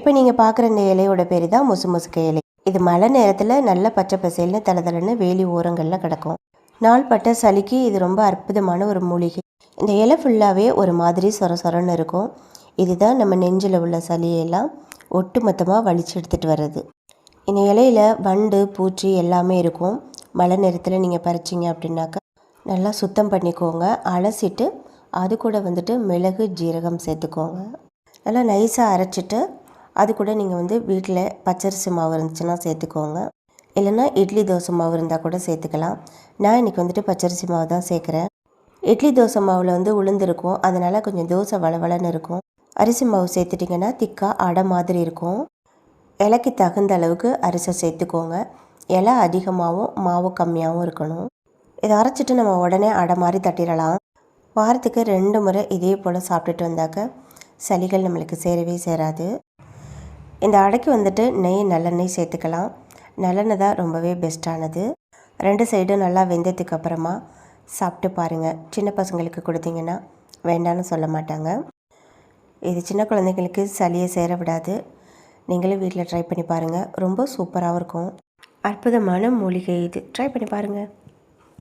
இப்போ நீங்கள் பார்க்குற இந்த இலையோட பேர் தான் முசு முசுக்க இலை. இது மழை நேரத்தில் நல்ல பச்சை பசேல்னு தளதளன்னு வேலி ஓரங்களில் கிடக்கும். நாள்பட்ட சளிக்கு இது ரொம்ப அற்புதமான ஒரு மூலிகை. இந்த இலை ஃபுல்லாகவே ஒரு மாதிரி சொர சொரன்னு இருக்கும். இதுதான் நம்ம நெஞ்சில் உள்ள சளியெல்லாம் ஒட்டு மொத்தமாக வலிச்சு எடுத்துகிட்டு வர்றது. இந்த இலையில் வண்டு பூச்சி எல்லாமே இருக்கும். மழை நேரத்தில் நீங்கள் பறிச்சிங்க அப்படின்னாக்கா நல்லா சுத்தம் பண்ணிக்கோங்க. அலசிட்டு அது கூட வந்துட்டு மிளகு ஜீரகம் சேர்த்துக்கோங்க. நல்லா நைஸாக அரைச்சிட்டு அது கூட நீங்கள் வீட்டில் பச்சரிசி மாவு இருந்துச்சுன்னா சேர்த்துக்கோங்க. இல்லைன்னா இட்லி தோசை மாவு இருந்தால் கூட சேர்த்துக்கலாம். நான் இன்றைக்கி பச்சரிசி மாவு தான் சேர்க்குறேன். இட்லி தோசை மாவில் உளுந்து இருக்கும், அதனால் கொஞ்சம் தோசை வளவளன்னு இருக்கும். அரிசி மாவு சேர்த்துட்டிங்கன்னா திக்காக அடை மாதிரி இருக்கும். இலைக்கு தகுந்த அளவுக்கு அரிசி சேர்த்துக்கோங்க. இலை அதிகமாகவும் மாவு கம்மியாகவும் இருக்கணும். இதை அரைச்சிட்டு நம்ம உடனே அடை மாதிரி தட்டிடலாம். வாரத்துக்கு 2 முறை இதே போல் சாப்பிட்டுட்டு வந்தாக்க சளிகள் நம்மளுக்கு சேரவே சேராது. இந்த அடைக்கு நெய் நல்லெண்ணெய் சேர்த்துக்கலாம். நல்லெண்ணெய் தான் ரொம்பவே பெஸ்ட்டானது. 2 சைடும் நல்லா வெந்ததுக்கு அப்புறமா சாப்பிட்டு பாருங்கள். சின்ன பசங்களுக்கு கொடுத்தீங்கன்னா வேண்டான்னு சொல்ல மாட்டாங்க. இது சின்ன குழந்தைங்களுக்கு சளியை சேர விடாது. நீங்களும் வீட்டில் ட்ரை பண்ணி பாருங்கள். ரொம்ப சூப்பராகவும் இருக்கும். அற்புதமான மூலிகை இது. ட்ரை பண்ணி பாருங்கள்.